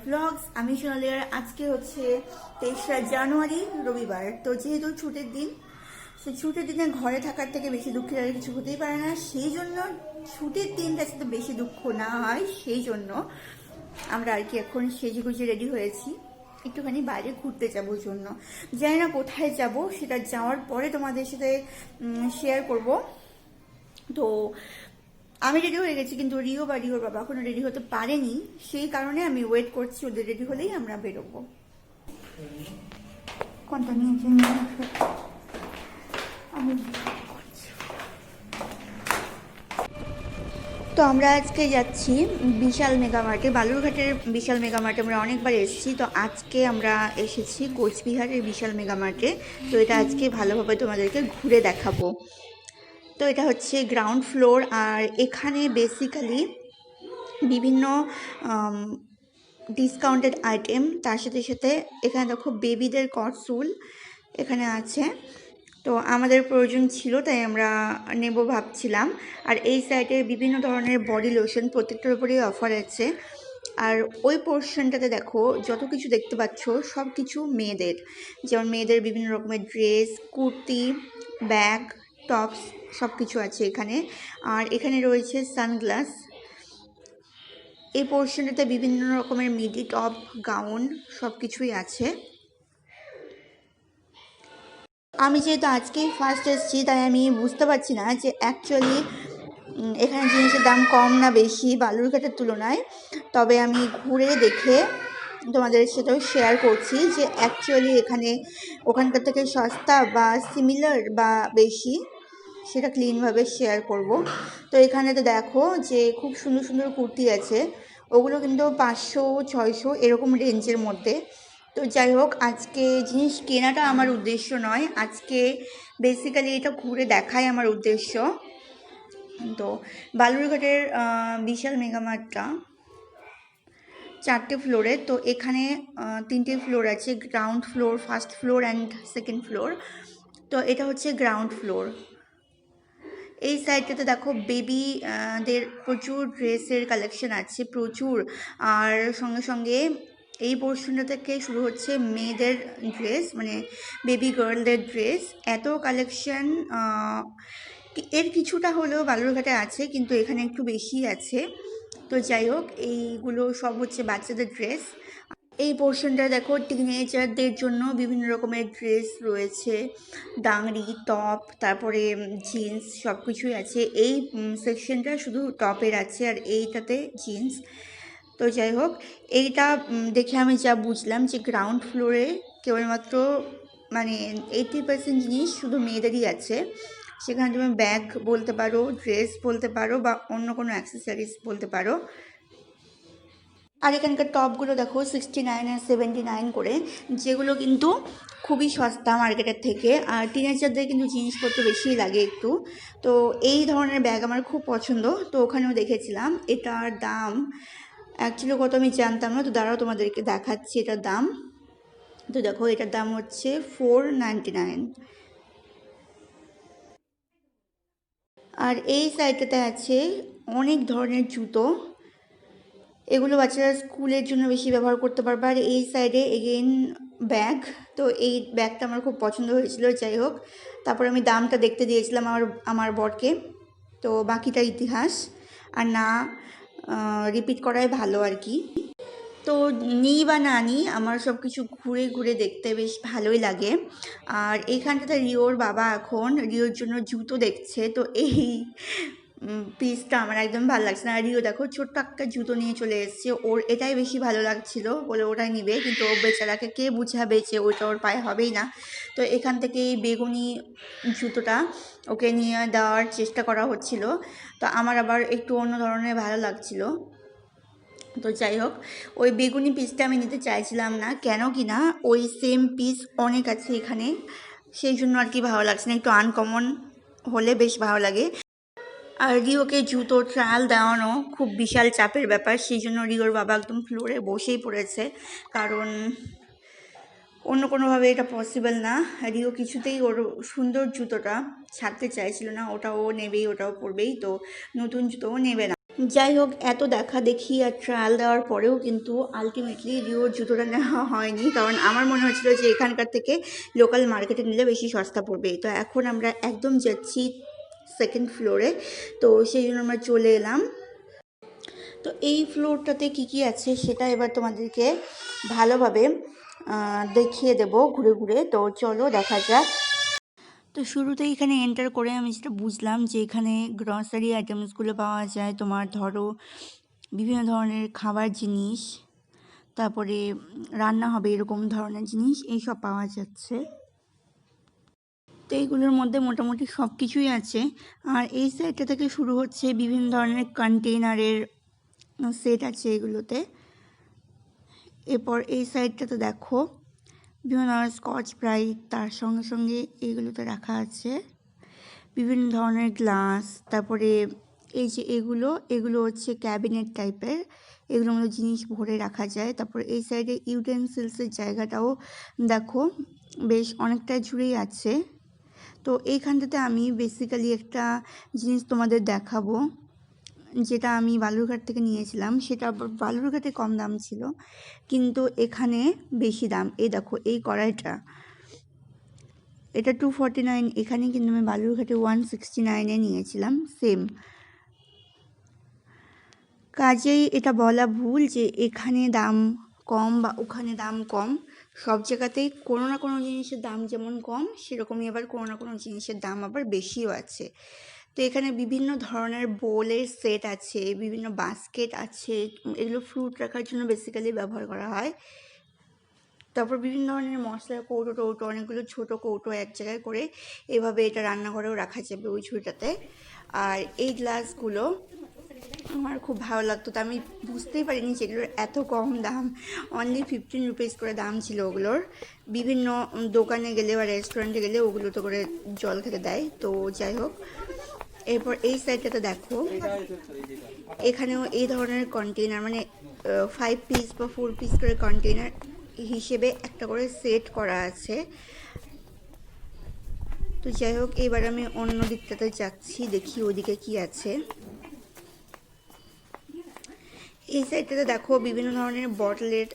Blogs. আমি সোনালি। আর আজকে হচ্ছে 23শে জানুয়ারি, রবিবার। তো যেহেতু ছুটির দিন, সেই ছুটির দিনে ঘরে থাকার থেকে বেশি দুঃখের আর কিছু হতেই পারে না। সেই জন্য ছুটির দিনটা যাতে বেশি দুঃখ না হয়, সেই জন্য আমরা আর কি এখন সেজেগুজে রেডি হয়েছি একটুখানি বাইরে ঘুরতে যাবো জন্য। জানি না কোথায় যাব, সেটা যাওয়ার পরে তোমাদের সাথে শেয়ার করব। তো আমি রেডি হয়ে গেছি, কিন্তু রিও বা রিওর বাবা এখনো রেডি হতে পারেনি। সেই কারণে আমি ওয়েট করছি, ওদের রেডি হলেই আমরা বেরোবো। কোনটা নিয়েছি আমি? তো আমরা আজকে যাচ্ছি বিশাল মেগামার্টে, বালুরঘাটের বিশাল মেগামার্টে আমরা অনেকবার এসেছি। তো আজকে আমরা এসেছি কোচবিহারের বিশাল মেগামার্টে। তো এটা আজকে ভালোভাবে তোমাদেরকে ঘুরে দেখাবো। তো এটা হচ্ছে গ্রাউন্ড ফ্লোর, আর এখানে বেসিক্যালি বিভিন্ন ডিসকাউন্টেড আইটেম, তার সাথে সাথে এখানে দেখো বেবিদের কটসুল এখানে আছে। তো আমাদের প্রয়োজন ছিল, তাই আমরা নেব ভাবছিলাম। আর এই সাইডে বিভিন্ন ধরনের বডি লোশন, প্রত্যেকটার উপরেই অফার আছে। আর ওই পোর্শনটাতে দেখো যত কিছু দেখতে পাচ্ছ সব কিছু মেয়েদের, যেমন মেয়েদের বিভিন্ন রকমের ড্রেস, কুর্তি, ব্যাগ, টপস সব কিছু আছে এখানে। আর এখানে রয়েছে সানগ্লাস। এই পোর্শনটাতে বিভিন্ন রকমের মিডি টপ, গাউন সব কিছুই আছে। আমি যেহেতু আজকেই ফার্স্ট এসেছি, তাই আমি বুঝতে পারছি না যে অ্যাকচুয়ালি এখানে জিনিসের দাম কম না বেশি বালুরঘাটের তুলনায়। তবে আমি ঘুরে দেখে তোমাদের সাথেও শেয়ার করছি যে অ্যাকচুয়ালি এখানে ওখানকার থেকে সস্তা বা সিমিলার বা বেশি, সেটা ক্লিনভাবে শেয়ার করব। তো এখানে তো দেখো যে খুব সুন্দর সুন্দর কুর্তি আছে, ওগুলো কিন্তু 500-600 এরকম রেঞ্জের মধ্যে। তো যাই হোক, আজকে জিনিস কেনাটা আমার উদ্দেশ্য নয়, আজকে বেসিক্যালি এটা ঘুরে দেখাই আমার উদ্দেশ্য। তো বালুরঘাটের বিশাল মেগামার্টটা 4টে ফ্লোরে। তো এখানে 3টে ফ্লোর আছে, ground floor, first floor and second floor. তো এটা হচ্ছে গ্রাউন্ড ফ্লোর। এই সাইডটাতে দেখো বেবি দের প্রচুর ড্রেসের কালেকশন আছে, প্রচুর। আর সঙ্গে সঙ্গে এই পোর্শনটা থেকে শুরু হচ্ছে মেয়েদের ড্রেস, মানে বেবি গার্লদের ড্রেস। এত কালেকশন, এর কিছুটা হলেও বালুরঘাটে আছে, কিন্তু এখানে একটু বেশি আছে। তো যাই হোক, এইগুলো সব হচ্ছে বাচ্চাদের ড্রেস। এই পোর্শনটা দেখো টিনেজারদের জন্য বিভিন্ন রকমের ড্রেস রয়েছে, ডাংরি, টপ, তারপরে জিন্স সব কিছুই আছে। এই সেকশনটা শুধু টপের আছে, আর এইটাতে জিন্স। তো যাই হোক, এইটা দেখে আমি যা বুঝলাম যে গ্রাউন্ড ফ্লোরে কেবলমাত্র মানে 80% জিনিস শুধু মেয়েদেরই আছে। সেখানে তুমি ব্যাগ বলতে পারো, ড্রেস বলতে পারো, বা অন্য কোনো অ্যাক্সেসরিজ বলতে পারো। আর এখানকার টপগুলো দেখো 69 আর 79 করে, যেগুলো কিন্তু খুবই সস্তা মার্কেটের থেকে। আর টিনেজারদের কিন্তু জিনিসপত্র বেশিই লাগে একটু। তো এই ধরনের ব্যাগ আমার খুব পছন্দ, তো ওখানেও দেখেছিলাম। এটার দাম অ্যাকচুয়ালি কত আমি জানতাম না, তো দাঁড়াও তোমাদেরকে দেখাচ্ছি এটার দাম। তো দেখো, এটার দাম হচ্ছে 499। আর এই সাইডটাতে আছে অনেক ধরনের জুতো, এগুলো বাচ্চারা স্কুলের জন্য বেশি ব্যবহার করতে পারবে। আর এই সাইডে এগেইন ব্যাগ। তো এই ব্যাগটা আমার খুব পছন্দ হয়েছিল। যাই হোক, তারপর আমি দামটা দেখতে দিয়েছিলাম আমার বরকে। তো বাকিটা ইতিহাস, আর না রিপিট করাই ভালো আর কি। তো নিই বা না নিই, আমার সব কিছু ঘুরে ঘুরে দেখতে বেশ ভালোই লাগে। আর এইখানটাতে রিওর বাবা এখন রিওর জন্য জুতো দেখছে। তো এই পিসটা আমার একদম ভালো লাগছে না। রিও দেখো ছোট্ট একটা জুতো নিয়ে চলে এসেছে, ওর এটাই বেশি ভালো লাগছিল বলে ওটাই নিবে, কিন্তু ও বেচারাকে কে বুঝাবে যে ওইটা ওর পায়ে হবেই না। তো এখান থেকে এই বেগুনি জুতোটা ওকে নিয়ে দেওয়ার চেষ্টা করা হচ্ছিল। তো আমার আবার একটু অন্য ধরনের ভালো লাগছিল। তো যাই হোক, ওই বেগুনি পিসটা আমি নিতে চাইছিলাম না, কেন কি না ওই সেম পিস অনেক আছে এখানে, সেই জন্য আর কি ভালো লাগছে না। একটু আনকমন হলে বেশ ভালো লাগে। আর রিওকে জুতো ট্রায়াল দেওয়ানো খুব বিশাল চাপের ব্যাপার, সেই জন্য রিওর বাবা একদম ফ্লোরে বসেই পড়েছে, কারণ অন্য কোনোভাবে এটা পসিবল না। রিও কিছুতেই ওর সুন্দর জুতোটা ছাড়তে চাইছিল না, ওটাও নেবেই, ওটাও পরবেই, তো নতুন জুতোও নেবে না। যাই হোক, এত দেখা দেখি আর ট্রায়াল দেওয়ার পরেও কিন্তু আলটিমেটলি রিওর জুতোটা নেওয়া হয়নি, কারণ আমার মনে হচ্ছিলো যে এখানকার থেকে লোকাল মার্কেটে নিলে বেশি সস্তা পড়বে। তো এখন আমরা একদম যাচ্ছি সেকেন্ড ফ্লোরে, তো সেই জন্য আমরা চলে এলাম। তো এই ফ্লোরটাতে কি কি আছে সেটা এবার তোমাদেরকে ভালোভাবে দেখিয়ে দেব ঘুরে ঘুরে। তো চলো দেখা যাক। তো শুরুতেই এখানে এন্টার করে আমি যেটা বুঝলাম যে এখানে গ্রসারি আইটেমসগুলো পাওয়া যায়, তোমার ধরো বিভিন্ন ধরনের খাবার জিনিস, তারপরে রান্না হবে এরকম ধরনের জিনিস, এইসব পাওয়া যাচ্ছে। তো এইগুলোর মধ্যে মোটামুটি সব কিছুই আছে। আর এই সাইডটা থেকে শুরু হচ্ছে বিভিন্ন ধরনের কন্টেইনারের সেট আছে এগুলোতে। এরপর এই সাইডটাতে দেখো বিভিন্ন ধরনের স্কচ ব্রাইট, তার সঙ্গে সঙ্গে এইগুলোতে রাখা আছে বিভিন্ন ধরনের গ্লাস। তারপরে এই যে এগুলো হচ্ছে ক্যাবিনেট টাইপের, এগুলোর মধ্যে জিনিস ভরে রাখা যায়। তারপর এই সাইডে ইউটেন্সিলসের জায়গাটাও দেখো বেশ অনেকটা জুড়েই আছে। তো এইখানটাতে আমি বেসিক্যালি একটা জিনিস তোমাদের দেখাবো, যেটা আমি বালুরঘাট থেকে নিয়েছিলাম। সেটা বালুরঘাটে কম দাম ছিল, কিন্তু এখানে বেশি দাম। এই দেখো এই কড়াইটা, এটা 249, এখানে কিন্তু আমি বালুরঘাটে 169-এ নিয়েছিলাম সেম। কাজেই এটা বলা ভুল যে এখানে দাম কম বা ওখানে দাম কম। সব জায়গাতেই কোনো না কোনো জিনিসের দাম যেমন কম, সেরকমই আবার কোনো না কোনো জিনিসের দাম আবার বেশিও আছে। তো এখানে বিভিন্ন ধরনের বোলের সেট আছে, বিভিন্ন বাস্কেট আছে, এগুলো ফ্রুট রাখার জন্য বেসিক্যালি ব্যবহার করা হয়। তারপর বিভিন্ন ধরনের মশলার কৌটো টৌটো, অনেকগুলো ছোটো কৌটো এক জায়গায় করে এভাবে এটা রান্নাঘরেও রাখা যাবে ওই ঝুড়িটাতে। আর এই গ্লাসগুলো আমার খুব ভালো লাগতো, তো আমি বুঝতেই পারিনি যেগুলোর এত কম দাম। অনলি 15 রুপিস করে দাম ছিল ওগুলোর। বিভিন্ন দোকানে গেলে বা রেস্টুরেন্টে গেলে ওগুলো তো করে জল খেতে দেয়। তো যাই হোক, এরপর এই সাইডটাতে দেখো এখানেও এই ধরনের কন্টেইনার, মানে 5 পিস বা 4 পিস করে কন্টেইনার হিসেবে একটা করে সেট করা আছে। তো যাই হোক, এবার আমি অন্য দিকটাতে যাচ্ছি, দেখি ওদিকে কি আছে। এই সাইডটাতে দেখো বিভিন্ন ধরনের বটলের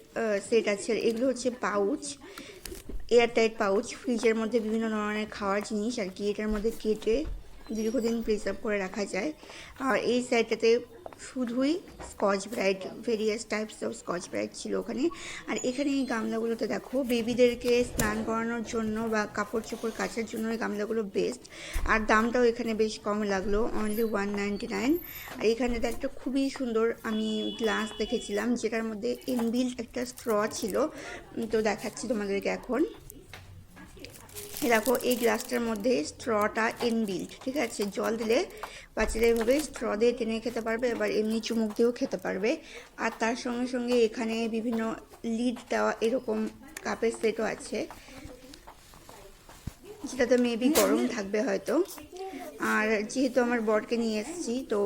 সেট আছে। এগুলো হচ্ছে পাউচ, এয়ারটাইট পাউচ, ফ্রিজের মধ্যে বিভিন্ন ধরনের খাওয়ার জিনিস আর কি এটার মধ্যে কেটে দীর্ঘদিন প্রিজার্ভ করে রাখা যায়। আর এই সাইডটাতে শুধুই Scotch Brite, various types of Scotch Brite ছিল ওখানে। আর এখানে এই গামলাগুলোতে দেখো বেবিদেরকে স্নান করানোর জন্য বা কাপড় চোপড় কাচার জন্য এই গামলাগুলো বেস্ট। আর দামটাও এখানে বেশ কম লাগলো, অনলি 199। আর এখানেতে একটা খুবই সুন্দর আমি গ্লাস দেখেছিলাম, যেটার মধ্যে ইনবিল্ট একটা স্ট্র ছিল। তো দেখাচ্ছি তোমাদেরকে এখন। দেখো এই গ্লাসটার মধ্যে স্ট্রটা ইনবিল্ট, ঠিক আছে। জল দিলে বাচ্চারা এভাবে স্ট্র দিয়ে টেনে খেতে পারবে, এবার এমনি চুমুক দিয়েও খেতে পারবে। আর তার সঙ্গে সঙ্গে এখানে বিভিন্ন লিড দেওয়া এরকম কাপের সেটও আছে, যেটাতে মেবি গরম থাকবে হয়তো। আর যেহেতু আমার বরকে নিয়ে এসেছি, তো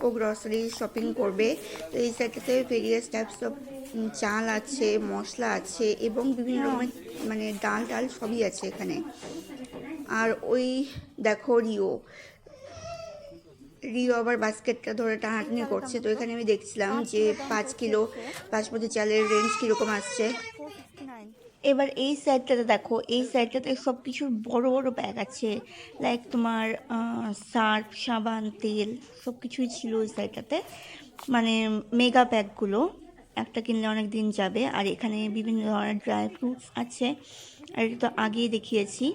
ও গ্রসারি শপিং করবে, তো এই সাইডটাতে ভেরিয়াস টাইপস অফ চাল আছে, মশলা আছে এবং বিভিন্ন রকমের মানে ডাল ডাল সবই আছে এখানে। আর ওই দেখো রিও আবার বাস্কেটটা ধরে টানাটানি করছে। তো এখানে আমি দেখছিলাম যে 5 কিলো বাসমতি চালের রেঞ্জ কীরকম আসছে। এবার এই সাইডটাতে দেখো, এই সাইডটাতে সব কিছুর বড় বড় ব্যাগ আছে, লাইক তোমার সার্ফ, সাবান, তেল সব কিছুই ছিল ওই সাইডটাতে, মানে মেগা প্যাকগুলো একটা কিনলে অনেক দিন যাবে। আর এখানে বিভিন্ন ধরনের ড্রাই ফ্রুটস আছে, আর এটা তো আগেই দেখিয়েছি।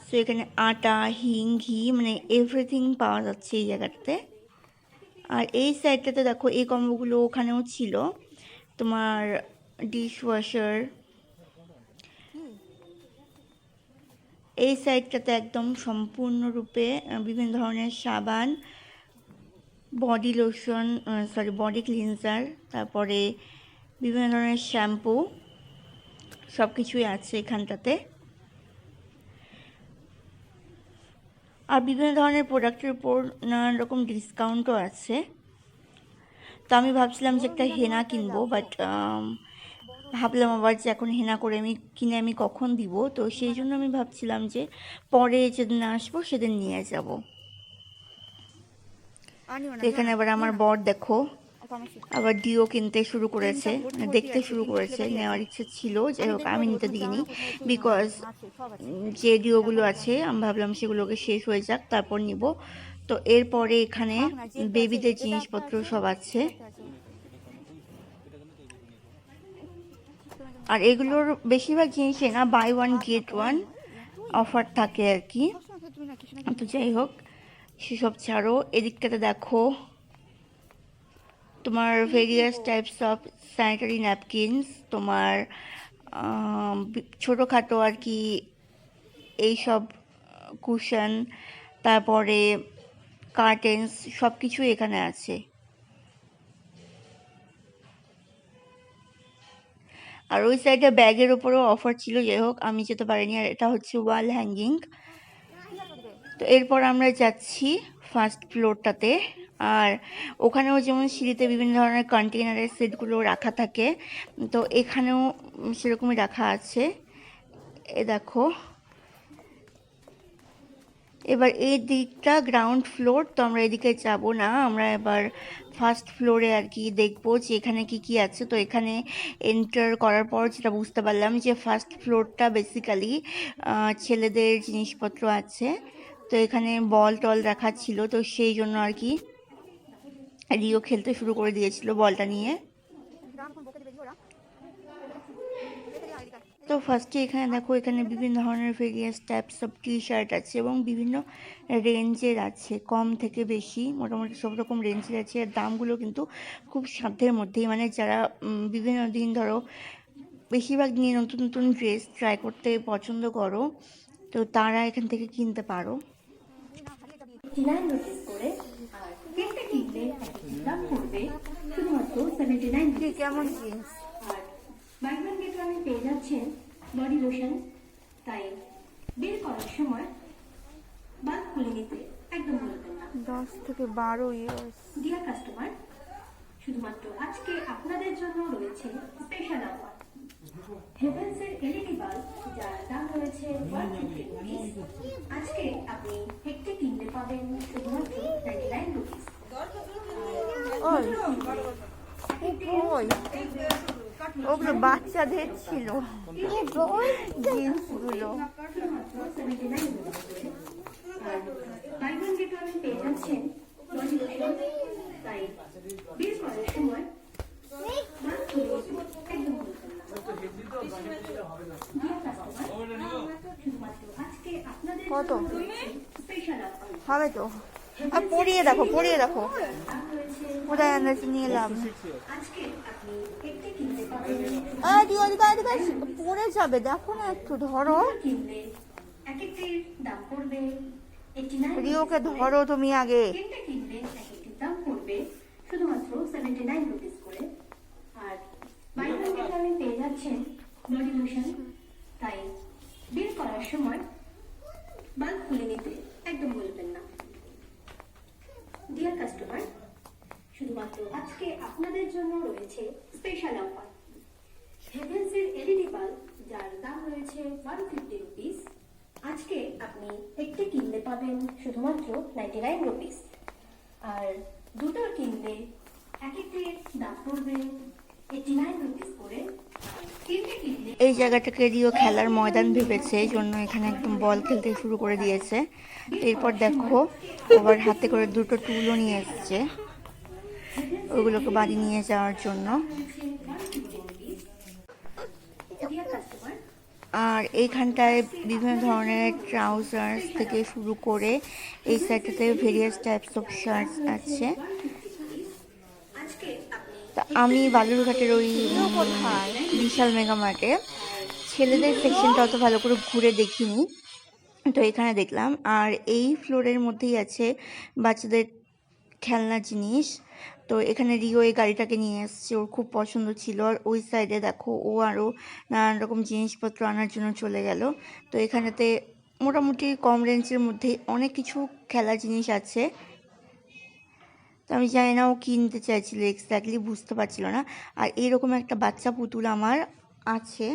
তো এখানে আটা, হিং, ঘি, মানে এভরিথিং পাওয়া যাচ্ছে এই জায়গাটাতে। আর এই সাইডটাতে দেখো এই কম্বোগুলো ওখানেও ছিল, তোমার ডিশ ওয়াশার। এই সাইডটাতে একদম সম্পূর্ণরূপে বিভিন্ন ধরনের সাবান, বডি লোশন, বডি ক্লিনজার, তারপরে বিভিন্ন ধরনের শ্যাম্পু সব কিছুই আছে এখানটাতে। আর বিভিন্ন ধরনের প্রোডাক্টের উপর নানান রকম ডিসকাউন্টও আছে। তো আমি ভাবছিলাম যে একটা হেনা কিনবো, বাট ভাবলাম আবার যে এখন হেনা করে কিনে আমি কখন দিব, তো সেই জন্য আমি ভাবছিলাম যে পরে যেদিন আসবো সেদিন নিয়ে যাব। তো এখানে আবার আমার বর দেখো আবার ডিও কিনতে শুরু করেছে, দেখতে শুরু করেছে। নেওয়ার ইচ্ছে ছিল, যাই হোক আমি নিতে দিইনি, বিকজ যে ডিওগুলো আছে আমি ভাবলাম সেগুলোকে শেষ হয়ে যাক তারপর নিব। তো এরপরে এখানে বেবিদের জিনিসপত্র সব আছে, আর এগুলোর বেশিরভাগ জিনিসই না buy one get one offer থাকে আর কি। তো যাই হোক সেসব ছাড়ো, এদিকটাতে দেখো তোমার various types of sanitary napkins, তোমার ছোটোখাটো আর কি এইসব কুশন, তারপরে কার্টেন্স, সব কিছুই এখানে আছে। আর ওই সাইডে ব্যাগের ওপরও অফার ছিল, যাই হোক আমি যেতে পারিনি। আর এটা হচ্ছে ওয়াল হ্যাঙ্গিং। তো এরপর আমরা যাচ্ছি ফার্স্ট ফ্লোরটাতে, আর ওখানেও যেমন সিঁড়িতে বিভিন্ন ধরনের কন্টেইনারের সেটগুলো রাখা থাকে, তো এখানেও সেরকমই রাখা আছে। এ দেখো, এবার এই দিকটা গ্রাউন্ড ফ্লোর, তো আমরা এদিকে যাব না, আমরা এবার ফার্স্ট ফ্লোরে আর কি দেখবো যে এখানে কি কি আছে। তো এখানে এন্টার করার পর যেটা বুঝতে পারলাম যে ফার্স্ট ফ্লোরটা বেসিক্যালি ছেলেদের জিনিসপত্র আছে। তো এখানে বল টল রাখা ছিল, তো সেই জন্য আর কি রিও খেলতে শুরু করে দিয়েছিল বলটা নিয়ে। তো ফার্স্টে এখানে দেখো, এখানে বিভিন্ন ধরনের various types of T shirt আছে এবং বিভিন্ন রেঞ্জের আছে, কম থেকে বেশি মোটামুটি সব রকম রেঞ্জের আছে। আর দামগুলো কিন্তু খুব সাধ্যের মধ্যেই, মানে যারা বিভিন্ন দিন ধরো বেশিরভাগ দিনই নতুন নতুন ড্রেস ট্রাই করতে পছন্দ করো, তো তারা এখান থেকে কিনতে পারো। কেমন জিন্স বাই ওয়ান গেট ওয়ানে পেয়ে যাচ্ছেন বডি লোশন, তাই বের করার সময় বাল্ব খুলে নিতে একদম ভুলবেন না। 10 থেকে 12 ইয়ার্স। ডিয়ার কাস্টমার, শুধুমাত্র আজকে আপনাদের জন্য রয়েছে স্পেশাল অফার। হেভেন্স এর এলইডি বাল্ব, যার দাম রয়েছে 150 রুপিস, আজকে আপনি একটি কিনতে পাবেন শুধুমাত্র 99 রুপিস। ওগুলো বাচ্চাদের ছিল জিন্সগুলো। বাই ওয়ান গেট ওয়ানে পেয়ে যাচ্ছেন বডি লোশন, তাই বের করার সময় বাল্ব খুলে একদম ভুলবেন না। ডিয়ার কাস্টমার, শুধুমাত্র আজকে আপনাদের কত জন্য রয়েছে স্পেশাল অফার। হবে তো? আর পরিয়ে দেখো, পরিয়ে দেখো, কোথায় আন্দাজ নিয়ে লাভ নেই। আজকে আপনি একটি কিনতে পাবেন, পড়ে যাবে, দেখো না একটু ধরো। কিনলে এক একটির দাম পড়বে 89। রিওকে ধরো তুমি আগে। তিনটে কিনলে এক একটির দাম পড়বে শুধুমাত্র 79 রুপিস করে। আর বাই ওয়ান গেট ওয়ানে পেয়ে যাচ্ছেন বডি লোশন, তাই বের করার সময় বাল্ব খুলে নিতে একদম ভুলবেন না। ডিয়ার কাস্টমার, শুধুমাত্র আজকে আপনাদের জন্য রয়েছে স্পেশাল অফার। হেভেন্স এর এলইডি বাল্ব, যার দাম রয়েছে 150 রুপিস, আজকে আপনি একটি কিনতে পাবেন শুধুমাত্র 99 রুপিস। আর দুটো কিনলে এক একটির দাম পড়বে 89 রুপিস করে। তিনটে কিনলে এই জায়গাটাকে রিও খেলার ময়দান ভেবেছে, এই জন্য এখানে একদম বল খেলতে শুরু করে দিয়েছে। এরপর দেখো আবার হাতে করে দুটো টুলও নিয়ে এসছে ওগুলোকে বাড়ি নিয়ে যাওয়ার জন্য। আর এইখানটায় বিভিন্ন ধরনের ট্রাউজার্স থেকে শুরু করে এই সাইডটাতে ভেরিয়াস টাইপস অফ শার্টস আছে। তা আমি বালুরঘাটের ওই বিশাল মেগা মার্টে ছেলেদের সেকশনটা অত ভালো করে ঘুরে দেখিনি, তো এখানে দেখলাম। আর এই ফ্লোরের মধ্যেই আছে বাচ্চাদের খেলনা জিনিস। তো এখানে রিও এই গাড়িটাকে নিয়ে এসছে, ওর খুব পছন্দ ছিল। আর ওই সাইডে দেখো ও আরও নানান রকম জিনিসপত্র আনার জন্য চলে গেল। তো এখানেতে মোটামুটি কম রেঞ্জের মধ্যেই অনেক কিছু খেলার জিনিস আছে। তো আমি জানি না ও কিনতে চাইছিল এক্স্যাক্টলি, বুঝতে পারছিল না। আর এইরকম একটা বাচ্চা পুতুল আমার আছে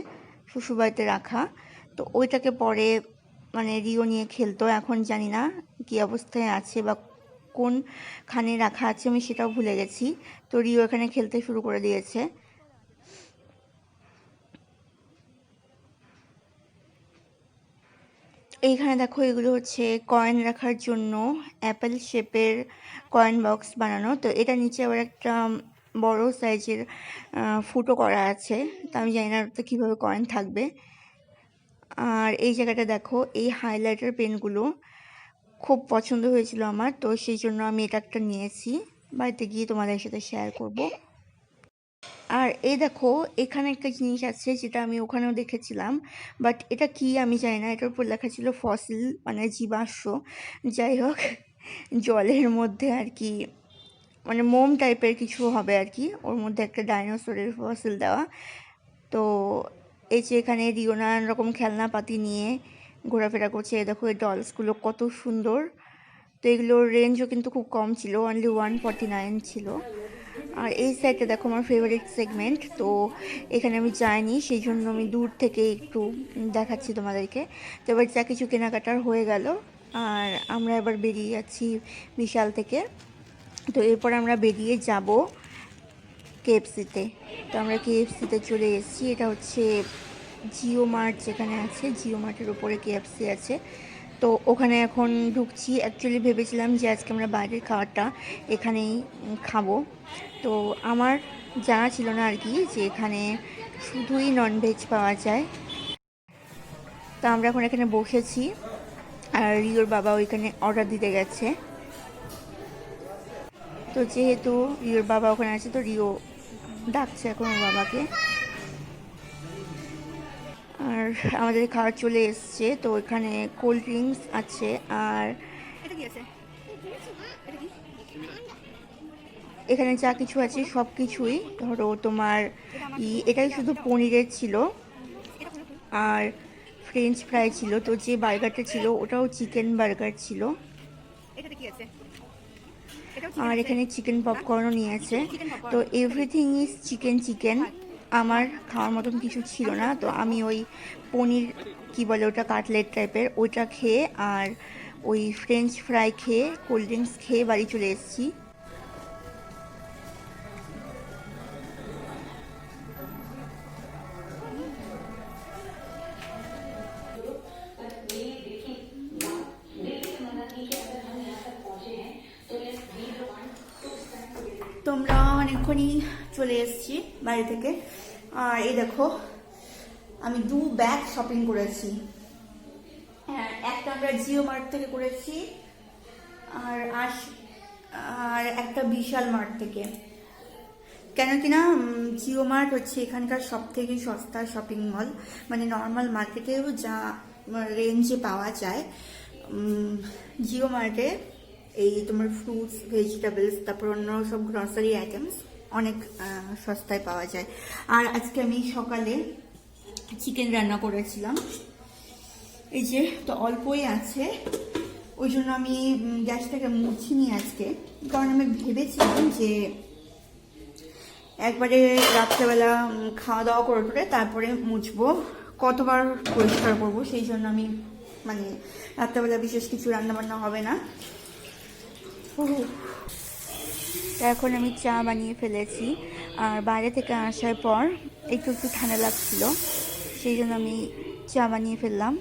শ্বশুরবাড়িতে রাখা, তো ওইটাকে পরে মানে রিও নিয়ে খেলতো। এখন জানি না কী অবস্থায় আছে বা কোনখানে রাখা আছে আমি সেটাও ভুলে গেছি। তো রিও এখানে খেলতে শুরু করে দিয়েছে। এইখানে দেখো এগুলো হচ্ছে কয়েন রাখার জন্য অ্যাপেল শেপের কয়েন বক্স বানানো। তো এটা নিচে আবার একটা বড় সাইজের ফুটো করা আছে। তো আমি জানি না ওতে কীভাবে কয়েন থাকবে। আর এই জায়গাটা দেখো, এই হাইলাইটার পেনগুলো খুব পছন্দ হয়েছিল আমার, তো সেই জন্য আমি এটা একটা নিয়েছি, বাড়িতে গিয়ে তোমাদের সাথে শেয়ার করব। আর এই দেখো এখানে একটা জিনিস আছে যেটা আমি ওখানেও দেখেছিলাম, বাট এটা কি আমি জানি না। এটার উপর লেখা ছিল ফসিল, মানে জীবাশ্ম। যাই হোক, জলের মধ্যে আর কি, মানে মোম টাইপের কিছু হবে আর কি, ওর মধ্যে একটা ডাইনোসরের ফসিল দেওয়া। তো এই যে এখানে রিও নানান রকম খেলনাপাতি নিয়ে ঘোরাফেরা করছে। দেখো এই ডলসগুলো কত সুন্দর। তো এগুলোর রেঞ্জও কিন্তু খুব কম ছিল, অনলি 149 ছিল। আর এই সাইডটা দেখো আমার ফেভারিট সেগমেন্ট। তো এখানে আমি যাইনি, সেই জন্য আমি দূর থেকে একটু দেখাচ্ছি তোমাদেরকে। তো এবার যা কিছু কেনাকাটার হয়ে গেল, আর আমরা এবার বেরিয়ে যাচ্ছি বিশাল থেকে। তো এরপর আমরা বেরিয়ে যাব কেএফসিতে। তো আমরা কেএফসিতে চলে এসেছি। এটা হচ্ছে জিও মার্ট যেখানে আছে, জিও মার্টের উপরে কেএফসি আছে। তো ওখানে এখন ঢুকছি। অ্যাকচুয়ালি ভেবেছিলাম যে আজকে আমরা বাইরের খাবারটা এখানেই খাবো। তো আমার জানা ছিল না আর কি যে এখানে শুধুই ননভেজ পাওয়া যায়। তো আমরা এখন এখানে বসেছি, আর রিওর বাবা ওইখানে অর্ডার দিতে গেছে। তো যেহেতু রিওর বাবা ওখানে আছে, তো রিও ডাকছে এখন ওর বাবাকে। আর আমাদের খাবার চলে এসছে। তো এখানে কোল্ড ড্রিঙ্কস আছে, আর এটা কি আছে, এখানে যা কিছু আছে সব কিছুই ধরো তোমার এটাই শুধু পনিরের ছিল, আর ফ্রেঞ্চ ফ্রাই ছিল। তো যে বার্গারটা ছিল ওটাও চিকেন বার্গার ছিল। আর এখানে চিকেন পপকর্নও নিয়েছে। তো এভরিথিং ইজ চিকেন চিকেন। আমার খাওয়ার মতন কিছু ছিল না, তো আমি ওই পনির কি বলে ওটা, কাটলেট টাইপের, ওইটা খেয়ে আর ওই ফ্রেঞ্চ ফ্রাই খেয়ে কোল্ড ড্রিঙ্কস খেয়ে বাড়ি চলে এসেছি। তোমরা অনেকক্ষণই চলে এসেছি বাড়ি থেকে। আর এই দেখো আমি 2 ব্যাগ শপিং করেছি। হ্যাঁ, একটা আমরা জিও মার্ট থেকে করেছি, আর আর একটা বিশাল মার্ট থেকে। কেন কিনা জিও মার্ট হচ্ছে এখানকার সব থেকে সস্তা শপিং মল, মানে নর্মাল মার্কেটেও যা রেঞ্জে পাওয়া যায় জিও মার্টে এই তোমার ফ্রুটস, ভেজিটেবলস, তারপর অন্য সব গ্রসারি আইটেমস অনেক সস্তায় পাওয়া যায়। আর আজকে আমি সকালে চিকেন রান্না করেছিলাম, এই যে তো অল্পই আছে, ওই জন্য আমি গ্যাসটাকে মুছিনি আজকে। কারণ আমি ভেবেছিলাম যে একবারে রাত্রেবেলা খাওয়া দাওয়া করে তারপরে মুছবো, কতবার পরিষ্কার করবো, সেই জন্য আমি মানে রাত্রেবেলা বিশেষ কিছু রান্নাবান্না হবে না। এখন আমি চা বানিয়ে ফেলেছি, আর বাইরে থেকে আসার পর একটু ঠান্ডা লাগছিল, সেই জন্য আমি চা বানিয়ে ফেললাম।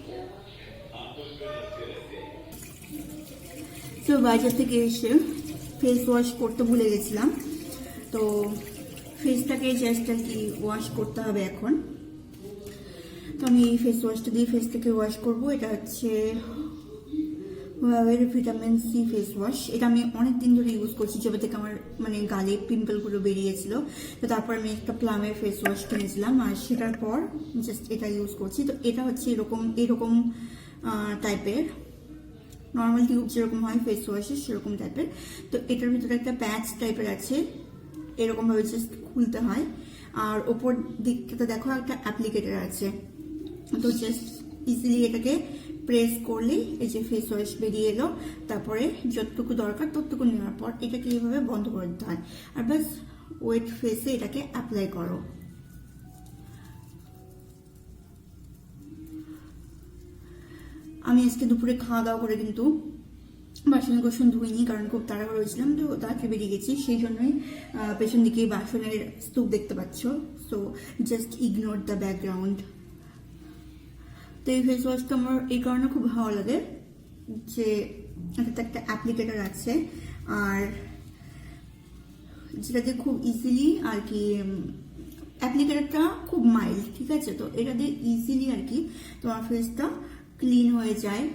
তো বাজার থেকে এসে ফেস ওয়াশ করতে ভুলে গেছিলাম, তো ফেসটাকে জাস্ট আর কি ওয়াশ করতে হবে এখন। তো আমি এই ফেস ওয়াশটা দিয়ে ফেসটাকে ওয়াশ করবো। এটা হচ্ছে ভিটামিন সি ফেস ওয়াশ। এটা আমি অনেক দিন ধরে ইউজ করছি, যেটা থেকে আমার মানে গালে পিম্পলগুলো বেরিয়েছিল। তো তারপর আমি একটা প্লামের ফেস ওয়াশ কিনেছিলাম, আর সেটার পর জাস্ট এটা ইউজ করছি। তো এটা হচ্ছে এরকম টাইপের, নর্মাল টিউব যেরকম হয় ফেস ওয়াশের সেরকম টাইপের। তো এটার ভিতরে একটা প্যাচ টাইপের আছে, এরকমভাবে জাস্ট খুলতে হয়। আর ওপর দিকটাতে দেখো একটা অ্যাপ্লিকেটার আছে, তো জাস্ট ইজিলি এটাকে প্রেস করলেই এই যে ফেস ওয়াশ বেরিয়ে এলো। তারপরে যতটুকু দরকার ততটুকু নেওয়ার পর এটাকে এইভাবে বন্ধ করে দিতে হয়, আর ব্যাস ওয়েট ফেসে এটাকে অ্যাপ্লাই করো। আমি আজকে দুপুরে খাওয়া দাওয়া করে কিন্তু বাসন কোসন ধুইনি, কারণ খুব তাড়াহুড়ো হয়েছিলাম, তো তাড়াতাড়ি বেরিয়ে গেছি, সেই জন্যই পেছন দিকে বাসনের স্তূপ দেখতে পাচ্ছ। So just ignore the background. তো এই ফেস ওয়াশটা আমার এই কারণে খুব ভালো লাগে যে এটাতে একটা অ্যাপ্লিকেটার আছে, আর যেটাতে খুব ইজিলি আর কি, অ্যাপ্লিকেটারটা খুব মাইল্ড, ঠিক আছে, তো এটা দিয়ে ইজিলি আর কি তোমার ফেসটা ক্লিন হয়ে যায়।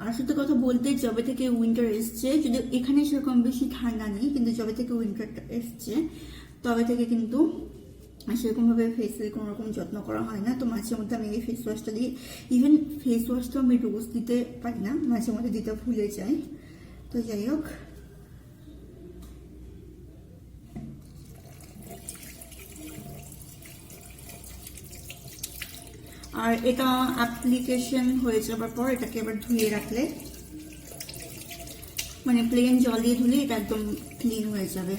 আর সত্যি কথা বলতে, যবে থেকে উইন্টার এসছে, যদি এখানে সেরকম বেশি ঠান্ডা নেই, কিন্তু যবে থেকে উইন্টারটা এসছে তবে থেকে কিন্তু সেরকমভাবে ফেসের কোনো রকম যত্ন করা হয় না। তো মাঝে মধ্যে আমি এই ফেস ওয়াশটা দিই, ইভেন ফেস ওয়াশটা আমি রোজ দিতে পারি না, মাঝে মধ্যে দিতে ভুলে যাই। তো যাই হোক, আর এটা অ্যাপ্লিকেশন হয়ে যাবার পর এটাকে এবার ধুয়ে রাখলে, মানে প্লেন জল দিয়ে ধুলে এটা একদম ক্লিন হয়ে যাবে।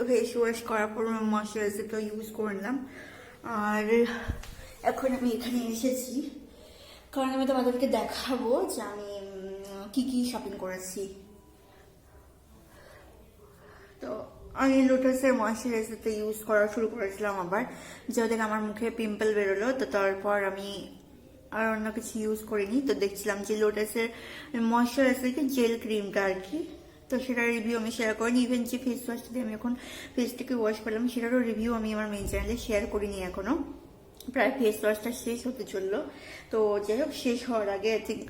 ফেস ওয়াশ করার পর ময়শ্চারাইজারটা ইউজ করলাম, আর এখন আমি এখানে এসেছি কারণ আমি তোমাদেরকে দেখাবো যে আমি কি কি শপিং করেছি। তো আমি লোটাসের ময়শ্চারাইজারটা ইউজ করা শুরু করেছিলাম আবার, যখন আমার মুখে পিম্পল বেরোলো, তো তারপর আমি আর অন্য কিছু ইউজ করিনি। তো দেখছিলাম যে লোটাসের ময়শ্চারাইজার জেল ক্রিমটা আর কি, তো সেটার রিভিউ আমি শেয়ার করিনি। ইভেন যে ফেস ওয়াশটা দিয়ে আমি এখন ফেসটাকে ওয়াশ করলাম, সেটারও রিভিউ আমি আমার মেন চ্যানেলে শেয়ার করিনি এখনো। প্রায় ফেস ওয়াশটা শেষ হতে চললো, তো যাই হোক, শেষ হওয়ার আগে আই থিঙ্ক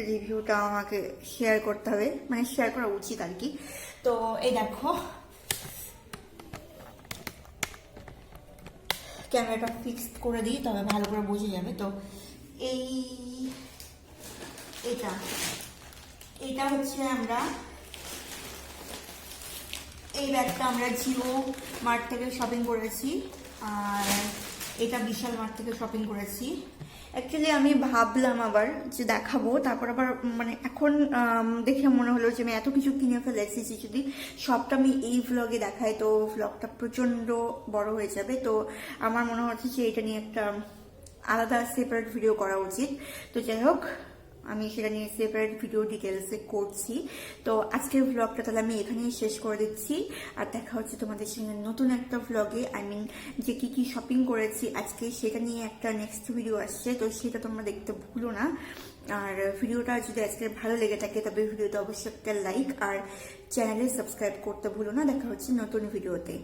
রিভিউটা আমাকে শেয়ার করতে হবে, মানে শেয়ার করা উচিত আর কি। তো এই দেখো, ক্যামেরাটা ফিক্সড করে দিই তবে ভালো করে বোঝা যাবে। তো এটা হচ্ছে আমরা এই ব্যাগটা আমরা জিও মার্ট থেকে শপিং করেছি, আর এটা বিশাল মার্ট থেকে শপিং করেছি। অ্যাকচুয়ালি আমি ভাবলাম আবার যে দেখাবো, তারপর আবার মানে এখন দেখে মনে হলো যে আমি এত কিছু কিনে ফেলেছি যে যদি সবটা আমি এই ভ্লগে দেখাই তো ভ্লগটা প্রচণ্ড বড় হয়ে যাবে। তো আমার মনে হচ্ছে যে এটা নিয়ে একটা আলাদা সেপারেট ভিডিও করা উচিত। তো যাই হোক, আমি সেটা নিয়ে সেপারেট ভিডিও ডিটেলসে করছি। তো আজকের ভ্লগটা তাহলে আমি এখানেই শেষ করে দিচ্ছি, আর দেখা হচ্ছে তোমাদের সঙ্গে নতুন একটা ভ্লগে। আই মিন যে কি কি শপিং করেছি আজকে সেটা নিয়ে একটা নেক্সট ভিডিও আসছে, তো সেটা তোমরা দেখতে ভুলো না। আর ভিডিওটা যদি আজকে ভালো লেগে থাকে তবে ভিডিওতে অবশ্যই একটা লাইক আর চ্যানেলে সাবস্ক্রাইব করতে ভুলো না। দেখা হচ্ছে নতুন ভিডিওতে।